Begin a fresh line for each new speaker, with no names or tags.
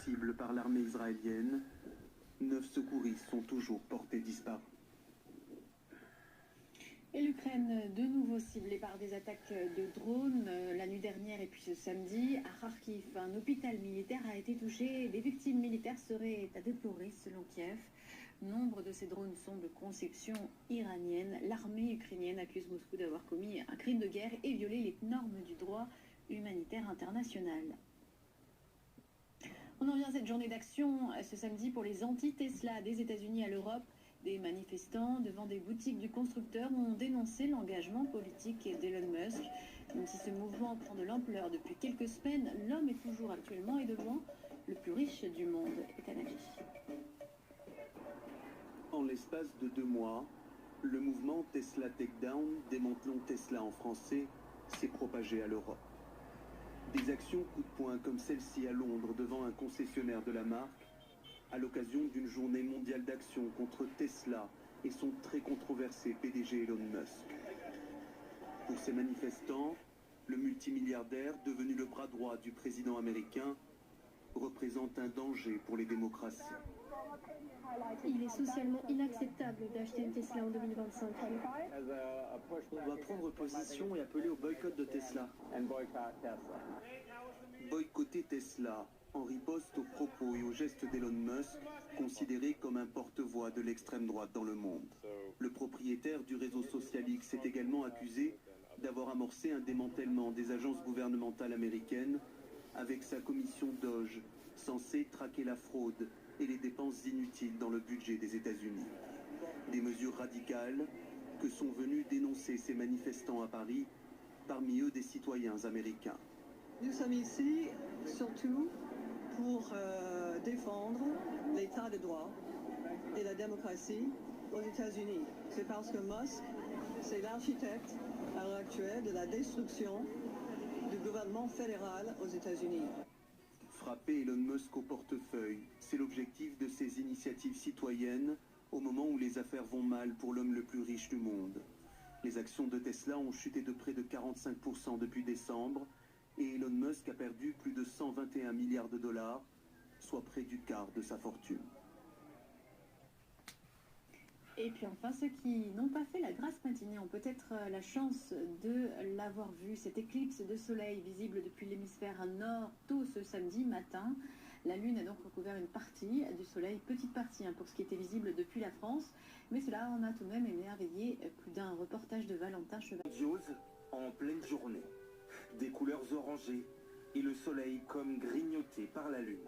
Cible par l'armée israélienne, 9 secouristes sont toujours portés disparus.
Et l'Ukraine, de nouveau ciblée par des attaques de drones la nuit dernière et puis ce samedi. À Kharkiv, un hôpital militaire a été touché. Des victimes militaires seraient à déplorer selon Kiev. Nombre de ces drones sont de conception iranienne. L'armée ukrainienne accuse Moscou d'avoir commis un crime de guerre et violé les normes du droit humanitaire international. On en vient à cette journée d'action ce samedi pour les anti-Tesla des États-Unis à l'Europe. Des manifestants devant des boutiques du constructeur ont dénoncé l'engagement politique d'Elon Musk. Même si ce mouvement prend de l'ampleur depuis quelques semaines, l'homme est toujours actuellement et de loin le plus riche du monde, est analysé.
En l'espace de 2 mois, le mouvement Tesla Takedown, démantelons Tesla en français, s'est propagé à l'Europe. Des actions coup de poing comme celle-ci à Londres devant un concessionnaire de la marque, à l'occasion d'une journée mondiale d'action contre Tesla et son très controversé PDG Elon Musk. Pour ces manifestants, le multimilliardaire, devenu le bras droit du président américain, représente un danger pour les démocraties.
Il est socialement inacceptable d'acheter une Tesla en 2025.
On doit prendre position et appeler au boycott de Tesla.
Boycotter Tesla en riposte aux propos et aux gestes d'Elon Musk, considéré comme un porte-voix de l'extrême droite dans le monde. Le propriétaire du réseau social X est également accusé d'avoir amorcé un démantèlement des agences gouvernementales américaines avec sa commission Doge, censée traquer la fraude et les dépenses inutiles dans le budget des États-Unis. Des mesures radicales que sont venus dénoncer ces manifestants à Paris, parmi eux des citoyens américains.
Nous sommes ici surtout pour défendre l'état de droit et la démocratie aux États-Unis. C'est parce que Musk, c'est l'architecte à l'heure actuelle de la destruction du gouvernement fédéral aux États-Unis.
Frapper Elon Musk au portefeuille, c'est l'objectif de ces initiatives citoyennes au moment où les affaires vont mal pour l'homme le plus riche du monde. Les actions de Tesla ont chuté de près de 45% depuis décembre et Elon Musk a perdu plus de 121 milliards de dollars, soit près du quart de sa fortune.
Et puis enfin, ceux qui n'ont pas fait la grasse matinée ont peut-être la chance de l'avoir vu. Cette éclipse de soleil visible depuis l'hémisphère nord tôt ce samedi matin. La Lune a donc recouvert une partie du soleil, petite partie pour ce qui était visible depuis la France. Mais cela en a tout de même émerveillé plus d'un. Reportage de Valentin Cheval.
Grandiose en pleine journée. Des couleurs orangées et le soleil comme grignoté par la Lune.